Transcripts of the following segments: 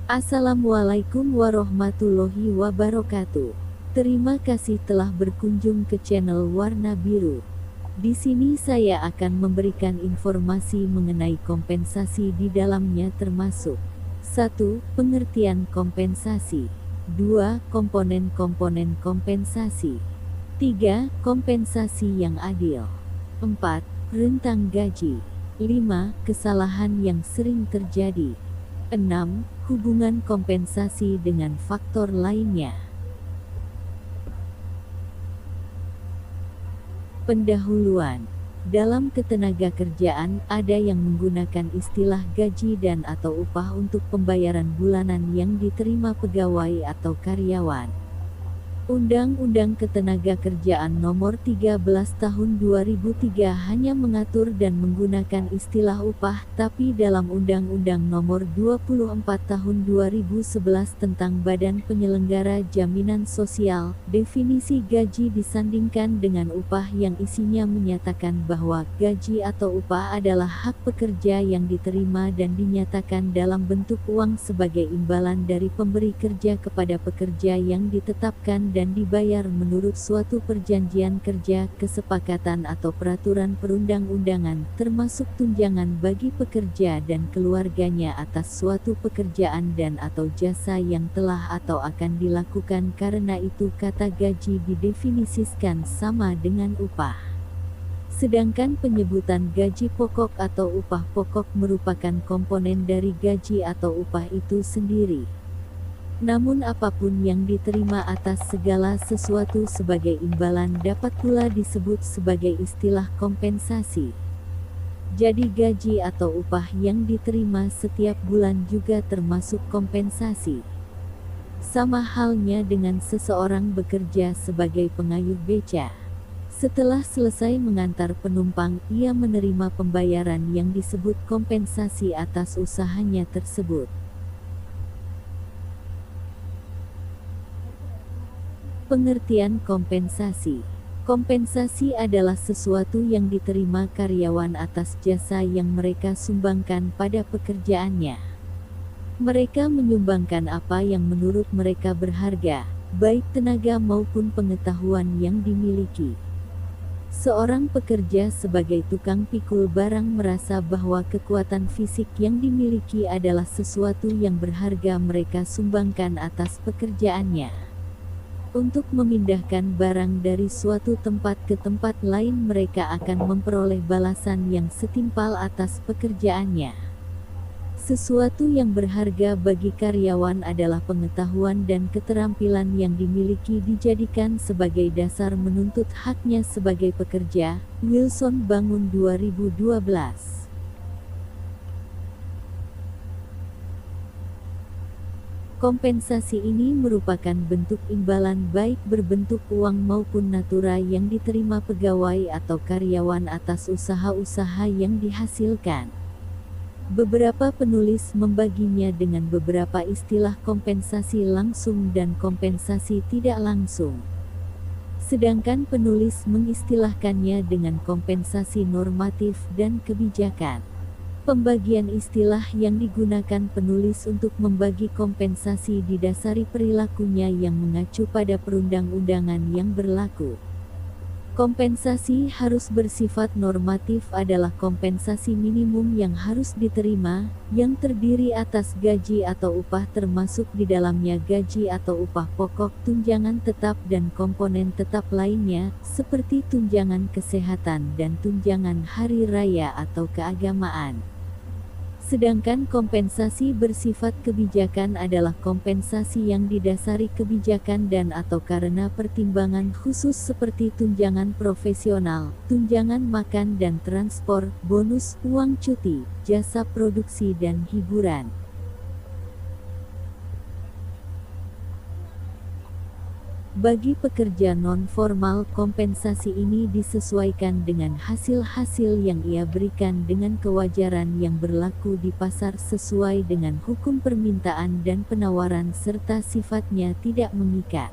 Assalamualaikum warahmatullahi wabarakatuh. Terima kasih telah berkunjung ke channel Warna Biru. Di sini saya akan memberikan informasi mengenai kompensasi di dalamnya termasuk 1. Pengertian kompensasi 2. Komponen-komponen kompensasi 3. Kompensasi yang adil 4. Rentang gaji 5. Kesalahan yang sering terjadi 6. Hubungan kompensasi dengan faktor lainnya. Pendahuluan. Dalam ketenagakerjaan, ada yang menggunakan istilah gaji dan atau upah untuk pembayaran bulanan yang diterima pegawai atau karyawan. Undang-Undang Ketenagakerjaan Nomor 13 Tahun 2003 hanya mengatur dan menggunakan istilah upah, tapi dalam Undang-Undang Nomor 24 Tahun 2011 tentang Badan Penyelenggara Jaminan Sosial, definisi gaji disandingkan dengan upah yang isinya menyatakan bahwa gaji atau upah adalah hak pekerja yang diterima dan dinyatakan dalam bentuk uang sebagai imbalan dari pemberi kerja kepada pekerja yang ditetapkan dan dibayar menurut suatu perjanjian kerja, kesepakatan atau peraturan perundang-undangan, termasuk tunjangan bagi pekerja dan keluarganya atas suatu pekerjaan dan atau jasa yang telah atau akan dilakukan. Karena itu kata gaji didefinisikan sama dengan upah. Sedangkan penyebutan gaji pokok atau upah pokok merupakan komponen dari gaji atau upah itu sendiri. Namun apapun yang diterima atas segala sesuatu sebagai imbalan dapat pula disebut sebagai istilah kompensasi. Jadi gaji atau upah yang diterima setiap bulan juga termasuk kompensasi. Sama halnya dengan seseorang bekerja sebagai pengayuh beca. Setelah selesai mengantar penumpang, ia menerima pembayaran yang disebut kompensasi atas usahanya tersebut. Pengertian kompensasi. Kompensasi adalah sesuatu yang diterima karyawan atas jasa yang mereka sumbangkan pada pekerjaannya. Mereka menyumbangkan apa yang menurut mereka berharga, baik tenaga maupun pengetahuan yang dimiliki. Seorang pekerja sebagai tukang pikul barang merasa bahwa kekuatan fisik yang dimiliki adalah sesuatu yang berharga mereka sumbangkan atas pekerjaannya. Untuk memindahkan barang dari suatu tempat ke tempat lain mereka akan memperoleh balasan yang setimpal atas pekerjaannya. Sesuatu yang berharga bagi karyawan adalah pengetahuan dan keterampilan yang dimiliki dijadikan sebagai dasar menuntut haknya sebagai pekerja. Wilson Bangun 2012. Kompensasi ini merupakan bentuk imbalan baik berbentuk uang maupun natura yang diterima pegawai atau karyawan atas usaha-usaha yang dihasilkan. Beberapa penulis membaginya dengan beberapa istilah kompensasi langsung dan kompensasi tidak langsung. Sedangkan penulis mengistilahkannya dengan kompensasi normatif dan kebijakan. Pembagian istilah yang digunakan penulis untuk membagi kompensasi didasari perilakunya yang mengacu pada perundang-undangan yang berlaku. Kompensasi harus bersifat normatif adalah kompensasi minimum yang harus diterima, yang terdiri atas gaji atau upah termasuk di dalamnya gaji atau upah pokok, tunjangan tetap dan komponen tetap lainnya, seperti tunjangan kesehatan dan tunjangan hari raya atau keagamaan. Sedangkan kompensasi bersifat kebijakan adalah kompensasi yang didasari kebijakan dan atau karena pertimbangan khusus seperti tunjangan profesional, tunjangan makan dan transport, bonus, uang cuti, jasa produksi dan hiburan. Bagi pekerja non-formal, kompensasi ini disesuaikan dengan hasil-hasil yang ia berikan dengan kewajaran yang berlaku di pasar sesuai dengan hukum permintaan dan penawaran serta sifatnya tidak mengikat.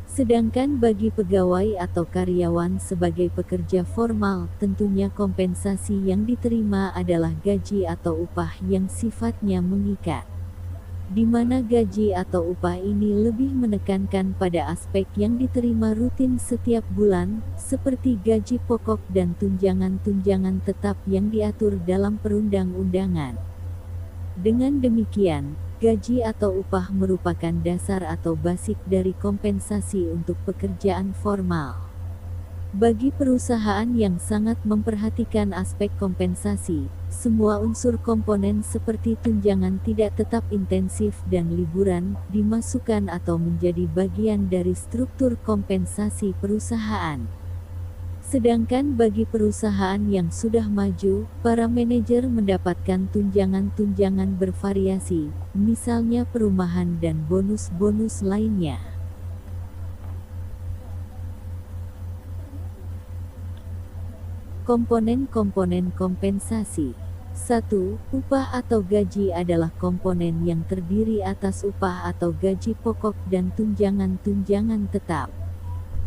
Sedangkan bagi pegawai atau karyawan sebagai pekerja formal, tentunya kompensasi yang diterima adalah gaji atau upah yang sifatnya mengikat. di mana gaji atau upah ini lebih menekankan pada aspek yang diterima rutin setiap bulan, seperti gaji pokok dan tunjangan-tunjangan tetap yang diatur dalam perundang-undangan. Dengan demikian, gaji atau upah merupakan dasar atau basic dari kompensasi untuk pekerjaan formal. Bagi perusahaan yang sangat memperhatikan aspek kompensasi, semua unsur komponen seperti tunjangan tidak tetap intensif dan liburan dimasukkan atau menjadi bagian dari struktur kompensasi perusahaan. Sedangkan bagi perusahaan yang sudah maju, para manajer mendapatkan tunjangan-tunjangan bervariasi, misalnya perumahan dan bonus-bonus lainnya. Komponen-komponen kompensasi. 1. Upah atau gaji adalah komponen yang terdiri atas upah atau gaji pokok dan tunjangan-tunjangan tetap.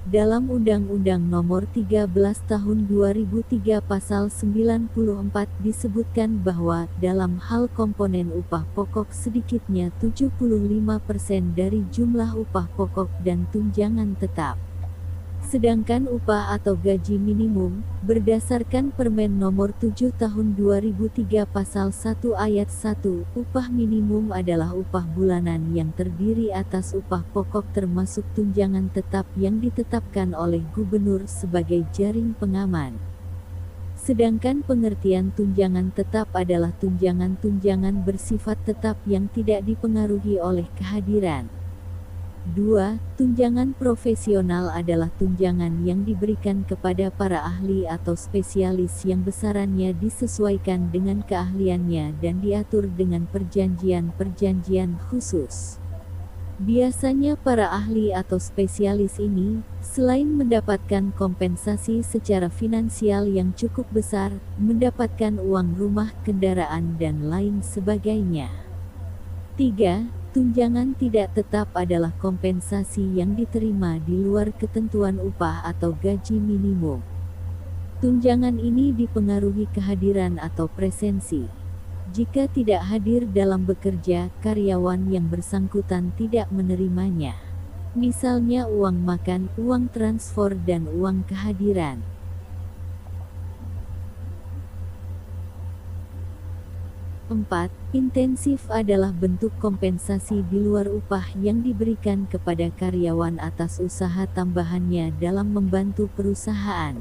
Dalam Undang-Undang Nomor 13 Tahun 2003 Pasal 94 disebutkan bahwa dalam hal komponen upah pokok sedikitnya 75% dari jumlah upah pokok dan tunjangan tetap. Sedangkan upah atau gaji minimum, berdasarkan Permen Nomor 7 Tahun 2003 Pasal 1 Ayat 1, upah minimum adalah upah bulanan yang terdiri atas upah pokok termasuk tunjangan tetap yang ditetapkan oleh gubernur sebagai jaring pengaman. Sedangkan pengertian tunjangan tetap adalah tunjangan-tunjangan bersifat tetap yang tidak dipengaruhi oleh kehadiran. 2. Tunjangan profesional adalah tunjangan yang diberikan kepada para ahli atau spesialis yang besarannya disesuaikan dengan keahliannya dan diatur dengan perjanjian-perjanjian khusus. Biasanya para ahli atau spesialis ini, selain mendapatkan kompensasi secara finansial yang cukup besar, mendapatkan uang rumah, kendaraan dan lain sebagainya. 3. Tunjangan tidak tetap adalah kompensasi yang diterima di luar ketentuan upah atau gaji minimum. Tunjangan ini dipengaruhi kehadiran atau presensi. Jika tidak hadir dalam bekerja, karyawan yang bersangkutan tidak menerimanya. Misalnya uang makan, uang transfer dan uang kehadiran. 4. Intensif adalah bentuk kompensasi di luar upah yang diberikan kepada karyawan atas usaha tambahannya dalam membantu perusahaan.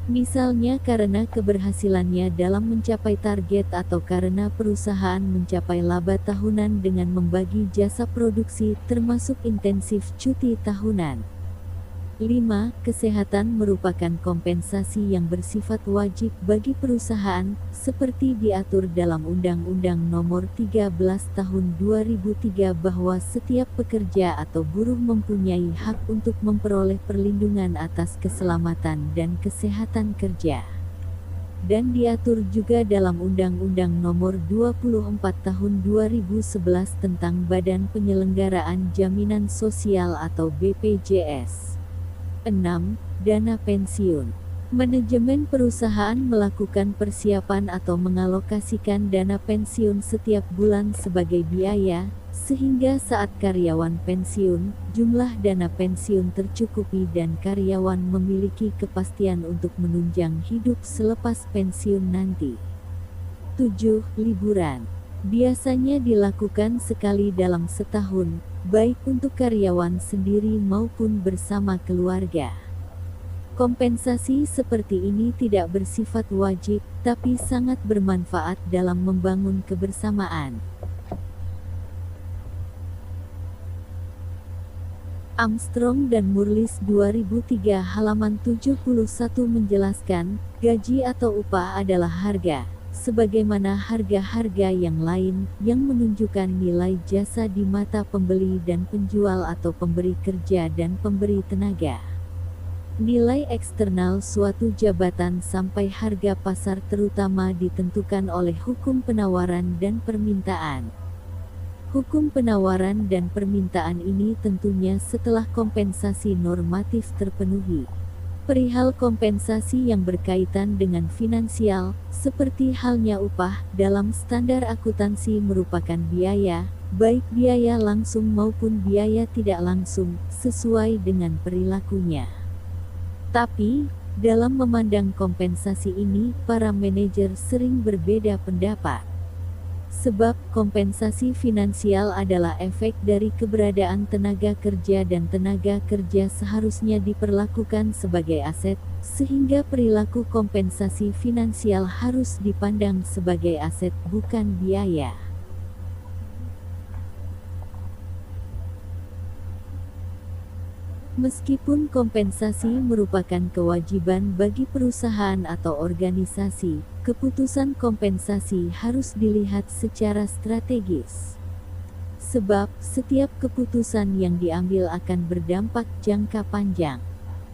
Misalnya karena keberhasilannya dalam mencapai target atau karena perusahaan mencapai laba tahunan dengan membagi jasa produksi termasuk intensif cuti tahunan. 5. Kesehatan merupakan kompensasi yang bersifat wajib bagi perusahaan, seperti diatur dalam Undang-Undang Nomor 13 Tahun 2003 bahwa setiap pekerja atau buruh mempunyai hak untuk memperoleh perlindungan atas keselamatan dan kesehatan kerja. Dan diatur juga dalam Undang-Undang Nomor 24 Tahun 2011 tentang Badan Penyelenggaraan Jaminan Sosial atau BPJS. 6. Dana pensiun. Manajemen perusahaan melakukan persiapan atau mengalokasikan dana pensiun setiap bulan sebagai biaya, sehingga saat karyawan pensiun, jumlah dana pensiun tercukupi dan karyawan memiliki kepastian untuk menunjang hidup selepas pensiun nanti. 7. Liburan. Biasanya dilakukan sekali dalam setahun, baik untuk karyawan sendiri maupun bersama keluarga. Kompensasi seperti ini tidak bersifat wajib, tapi sangat bermanfaat dalam membangun kebersamaan. Armstrong dan Murlis 2003 halaman 71 menjelaskan, gaji atau upah adalah harga, sebagaimana harga-harga yang lain, yang menunjukkan nilai jasa di mata pembeli dan penjual atau pemberi kerja dan pemberi tenaga. Nilai eksternal suatu jabatan sampai harga pasar terutama ditentukan oleh hukum penawaran dan permintaan. Hukum penawaran dan permintaan ini tentunya setelah kompensasi normatif terpenuhi. Perihal kompensasi yang berkaitan dengan finansial, seperti halnya upah, dalam standar akuntansi merupakan biaya, baik biaya langsung maupun biaya tidak langsung, sesuai dengan perilakunya. Tapi, dalam memandang kompensasi ini, para manajer sering berbeda pendapat. Sebab kompensasi finansial adalah efek dari keberadaan tenaga kerja dan tenaga kerja seharusnya diperlakukan sebagai aset, sehingga perilaku kompensasi finansial harus dipandang sebagai aset bukan biaya. Meskipun kompensasi merupakan kewajiban bagi perusahaan atau organisasi, keputusan kompensasi harus dilihat secara strategis. Sebab, setiap keputusan yang diambil akan berdampak jangka panjang.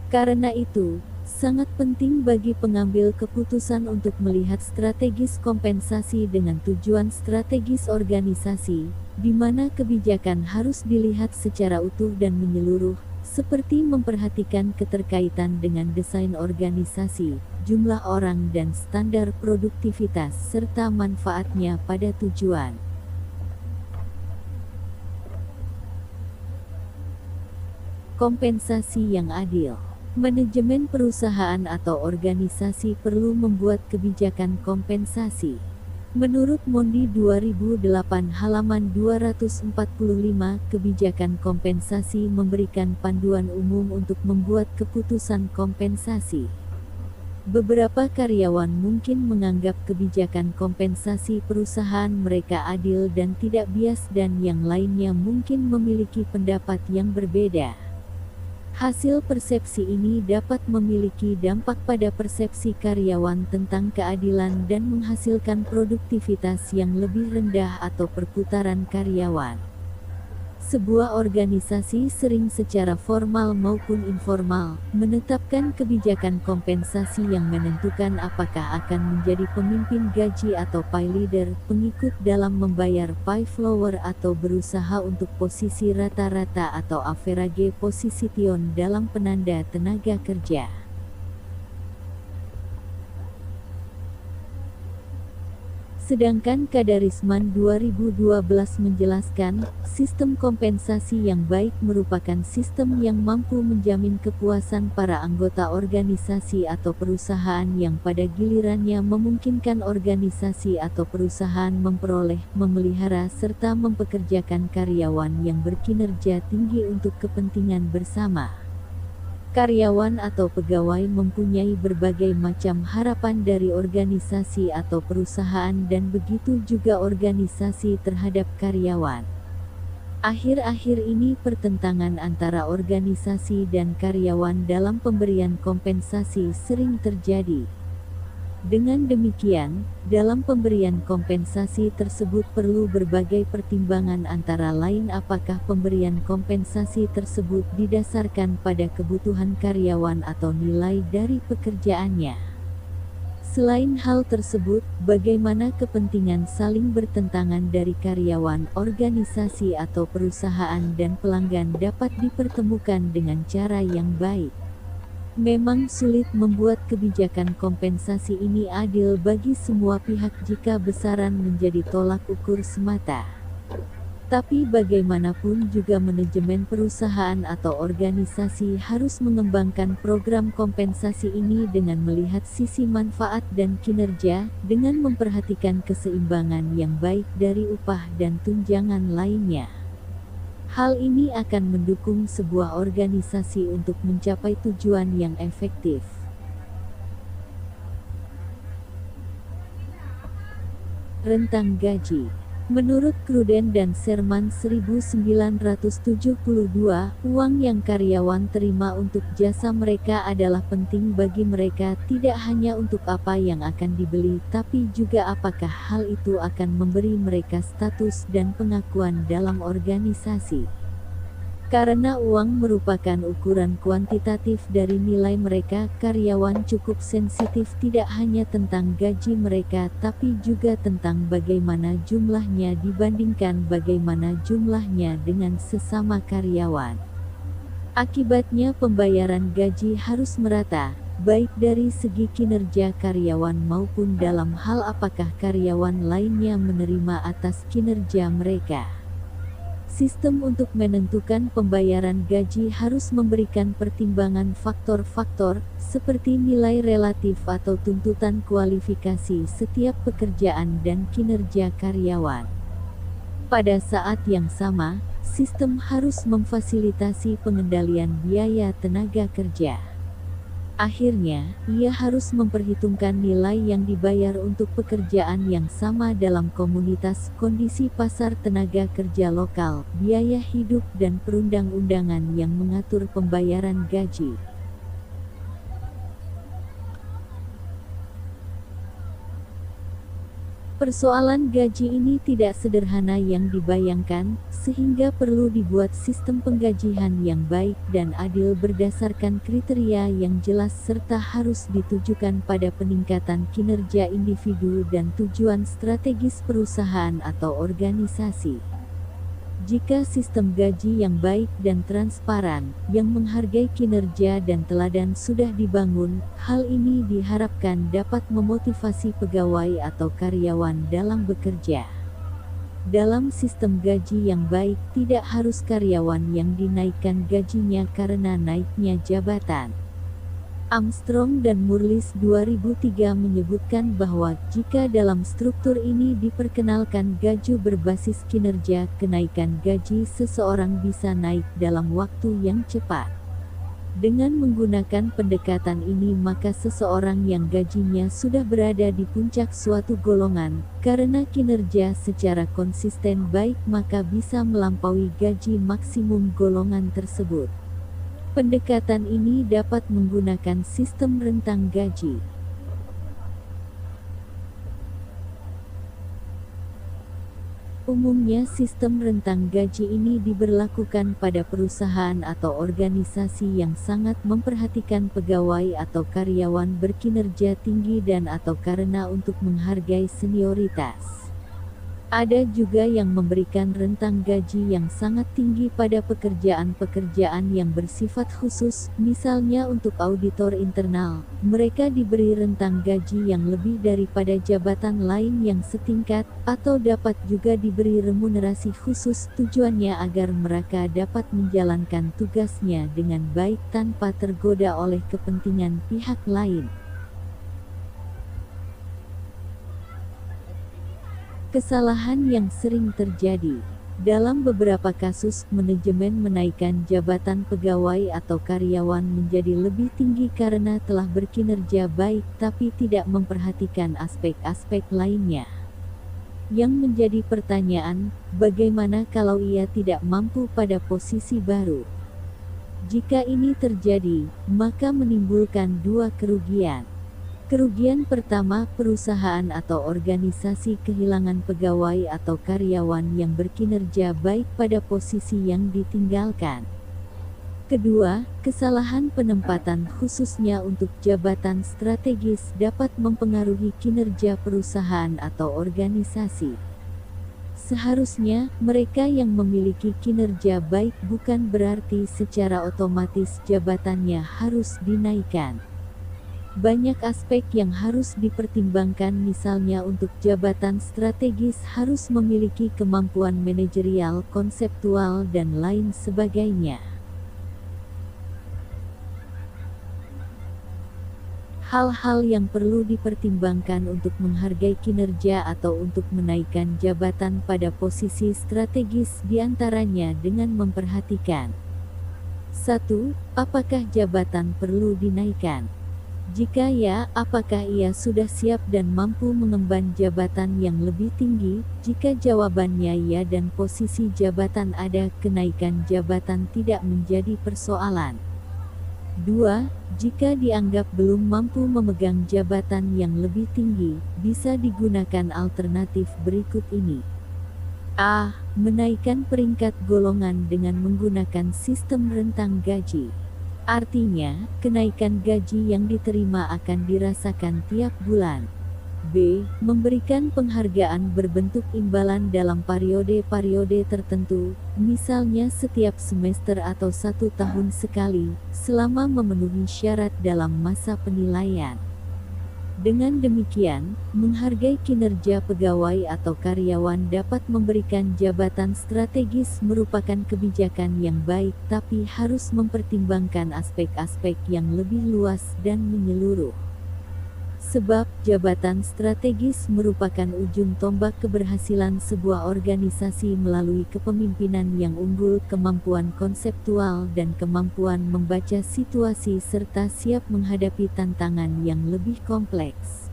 Karena itu, sangat penting bagi pengambil keputusan untuk melihat strategis kompensasi dengan tujuan strategis organisasi, di mana kebijakan harus dilihat secara utuh dan menyeluruh, seperti memperhatikan keterkaitan dengan desain organisasi, jumlah orang dan standar produktivitas serta manfaatnya pada tujuan. Kompensasi yang adil. Manajemen perusahaan atau organisasi perlu membuat kebijakan kompensasi. Menurut Mondi 2008 halaman 245, kebijakan kompensasi memberikan panduan umum untuk membuat keputusan kompensasi. Beberapa karyawan mungkin menganggap kebijakan kompensasi perusahaan mereka adil dan tidak bias, dan yang lainnya mungkin memiliki pendapat yang berbeda. Hasil persepsi ini dapat memiliki dampak pada persepsi karyawan tentang keadilan dan menghasilkan produktivitas yang lebih rendah atau perputaran karyawan. Sebuah organisasi sering secara formal maupun informal menetapkan kebijakan kompensasi yang menentukan apakah akan menjadi pemimpin gaji atau pie leader, pengikut dalam membayar pie floor, atau berusaha untuk posisi rata-rata atau average position dalam penanda tenaga kerja. Sedangkan Kadarisman 2012 menjelaskan, sistem kompensasi yang baik merupakan sistem yang mampu menjamin kepuasan para anggota organisasi atau perusahaan yang pada gilirannya memungkinkan organisasi atau perusahaan memperoleh, memelihara serta mempekerjakan karyawan yang berkinerja tinggi untuk kepentingan bersama. Karyawan atau pegawai mempunyai berbagai macam harapan dari organisasi atau perusahaan, dan begitu juga organisasi terhadap karyawan. Akhir-akhir ini pertentangan antara organisasi dan karyawan dalam pemberian kompensasi sering terjadi. Dengan demikian, dalam pemberian kompensasi tersebut perlu berbagai pertimbangan, antara lain apakah pemberian kompensasi tersebut didasarkan pada kebutuhan karyawan atau nilai dari pekerjaannya. Selain hal tersebut, bagaimana kepentingan saling bertentangan dari karyawan, organisasi atau perusahaan dan pelanggan dapat dipertemukan dengan cara yang baik. Memang sulit membuat kebijakan kompensasi ini adil bagi semua pihak jika besaran menjadi tolak ukur semata. Tapi bagaimanapun juga manajemen perusahaan atau organisasi harus mengembangkan program kompensasi ini dengan melihat sisi manfaat dan kinerja, dengan memperhatikan keseimbangan yang baik dari upah dan tunjangan lainnya. Hal ini akan mendukung sebuah organisasi untuk mencapai tujuan yang efektif. Rentang gaji. Menurut Cruden dan Sherman 1972, uang yang karyawan terima untuk jasa mereka adalah penting bagi mereka, tidak hanya untuk apa yang akan dibeli, tapi juga apakah hal itu akan memberi mereka status dan pengakuan dalam organisasi. Karena uang merupakan ukuran kuantitatif dari nilai mereka, karyawan cukup sensitif tidak hanya tentang gaji mereka, tapi juga tentang bagaimana jumlahnya dibandingkan bagaimana jumlahnya dengan sesama karyawan. Akibatnya pembayaran gaji harus merata, baik dari segi kinerja karyawan maupun dalam hal apakah karyawan lainnya menerima atas kinerja mereka. Sistem untuk menentukan pembayaran gaji harus memberikan pertimbangan faktor-faktor, seperti nilai relatif atau tuntutan kualifikasi setiap pekerjaan dan kinerja karyawan. Pada saat yang sama, sistem harus memfasilitasi pengendalian biaya tenaga kerja. Akhirnya, ia harus memperhitungkan nilai yang dibayar untuk pekerjaan yang sama dalam komunitas, kondisi pasar tenaga kerja lokal, biaya hidup dan perundang-undangan yang mengatur pembayaran gaji. Persoalan gaji ini tidak sederhana yang dibayangkan, sehingga perlu dibuat sistem penggajian yang baik dan adil berdasarkan kriteria yang jelas serta harus ditujukan pada peningkatan kinerja individu dan tujuan strategis perusahaan atau organisasi. Jika sistem gaji yang baik dan transparan, yang menghargai kinerja dan teladan sudah dibangun, hal ini diharapkan dapat memotivasi pegawai atau karyawan dalam bekerja. Dalam sistem gaji yang baik, tidak harus karyawan yang dinaikkan gajinya karena naiknya jabatan. Armstrong dan Murlis 2003 menyebutkan bahwa jika dalam struktur ini diperkenalkan gaji berbasis kinerja, kenaikan gaji seseorang bisa naik dalam waktu yang cepat. Dengan menggunakan pendekatan ini maka seseorang yang gajinya sudah berada di puncak suatu golongan, karena kinerja secara konsisten baik maka bisa melampaui gaji maksimum golongan tersebut. Pendekatan ini dapat menggunakan sistem rentang gaji. Umumnya sistem rentang gaji ini diberlakukan pada perusahaan atau organisasi yang sangat memperhatikan pegawai atau karyawan berkinerja tinggi dan atau karena untuk menghargai senioritas. Ada juga yang memberikan rentang gaji yang sangat tinggi pada pekerjaan-pekerjaan yang bersifat khusus, misalnya untuk auditor internal, mereka diberi rentang gaji yang lebih daripada jabatan lain yang setingkat, atau dapat juga diberi remunerasi khusus, tujuannya agar mereka dapat menjalankan tugasnya dengan baik tanpa tergoda oleh kepentingan pihak lain. Kesalahan yang sering terjadi. Dalam beberapa kasus, manajemen menaikkan jabatan pegawai atau karyawan menjadi lebih tinggi karena telah berkinerja baik tapi tidak memperhatikan aspek-aspek lainnya. Yang menjadi pertanyaan, bagaimana kalau ia tidak mampu pada posisi baru? Jika ini terjadi, maka menimbulkan dua kerugian. Kerugian pertama, perusahaan atau organisasi kehilangan pegawai atau karyawan yang berkinerja baik pada posisi yang ditinggalkan. Kedua, kesalahan penempatan khususnya untuk jabatan strategis dapat mempengaruhi kinerja perusahaan atau organisasi. Seharusnya, mereka yang memiliki kinerja baik bukan berarti secara otomatis jabatannya harus dinaikkan. Banyak aspek yang harus dipertimbangkan, misalnya untuk jabatan strategis harus memiliki kemampuan manajerial, konseptual dan lain sebagainya. Hal-hal yang perlu dipertimbangkan untuk menghargai kinerja atau untuk menaikkan jabatan pada posisi strategis diantaranya dengan memperhatikan 1. Apakah jabatan perlu dinaikkan? Jika ya, apakah ia sudah siap dan mampu mengemban jabatan yang lebih tinggi? Jika jawabannya ya dan posisi jabatan ada, kenaikan jabatan tidak menjadi persoalan. 2. Jika dianggap belum mampu memegang jabatan yang lebih tinggi, bisa digunakan alternatif berikut ini. A. Menaikkan peringkat golongan dengan menggunakan sistem rentang gaji. Artinya, kenaikan gaji yang diterima akan dirasakan tiap bulan. B. Memberikan penghargaan berbentuk imbalan dalam periode-periode tertentu, misalnya setiap semester atau 1 tahun sekali, selama memenuhi syarat dalam masa penilaian. Dengan demikian, menghargai kinerja pegawai atau karyawan dapat memberikan jabatan strategis merupakan kebijakan yang baik, tapi harus mempertimbangkan aspek-aspek yang lebih luas dan menyeluruh. Sebab, jabatan strategis merupakan ujung tombak keberhasilan sebuah organisasi melalui kepemimpinan yang unggul, kemampuan konseptual dan kemampuan membaca situasi serta siap menghadapi tantangan yang lebih kompleks.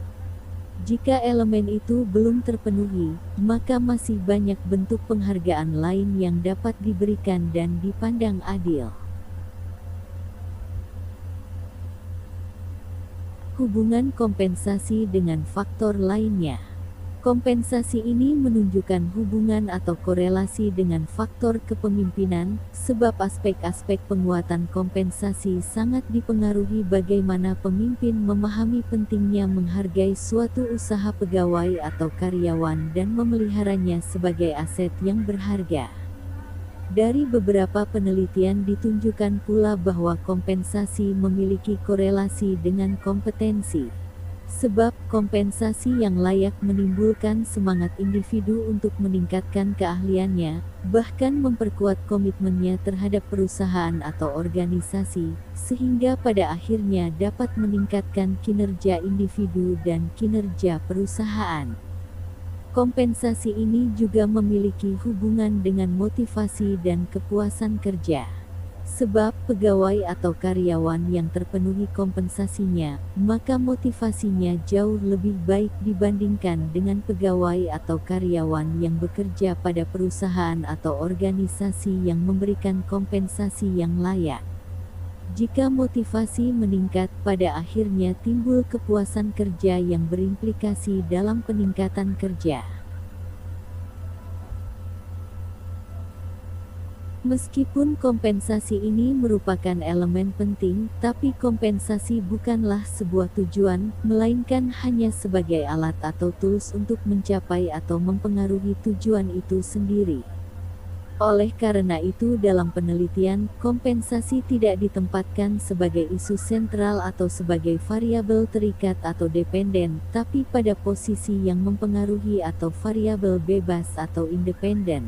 Jika elemen itu belum terpenuhi, maka masih banyak bentuk penghargaan lain yang dapat diberikan dan dipandang adil. Hubungan kompensasi dengan faktor lainnya. Kompensasi ini menunjukkan hubungan atau korelasi dengan faktor kepemimpinan, sebab aspek-aspek penguatan kompensasi sangat dipengaruhi bagaimana pemimpin memahami pentingnya menghargai suatu usaha pegawai atau karyawan dan memeliharanya sebagai aset yang berharga. Dari beberapa penelitian ditunjukkan pula bahwa kompensasi memiliki korelasi dengan kompetensi. Sebab kompensasi yang layak menimbulkan semangat individu untuk meningkatkan keahliannya, bahkan memperkuat komitmennya terhadap perusahaan atau organisasi, sehingga pada akhirnya dapat meningkatkan kinerja individu dan kinerja perusahaan. Kompensasi ini juga memiliki hubungan dengan motivasi dan kepuasan kerja. Sebab pegawai atau karyawan yang terpenuhi kompensasinya, maka motivasinya jauh lebih baik dibandingkan dengan pegawai atau karyawan yang bekerja pada perusahaan atau organisasi yang memberikan kompensasi yang layak. Jika motivasi meningkat, pada akhirnya timbul kepuasan kerja yang berimplikasi dalam peningkatan kerja. Meskipun kompensasi ini merupakan elemen penting, tapi kompensasi bukanlah sebuah tujuan, melainkan hanya sebagai alat atau tools untuk mencapai atau mempengaruhi tujuan itu sendiri. Oleh karena itu, dalam penelitian, kompensasi tidak ditempatkan sebagai isu sentral atau sebagai variabel terikat atau dependen, tapi pada posisi yang mempengaruhi atau variabel bebas atau independen.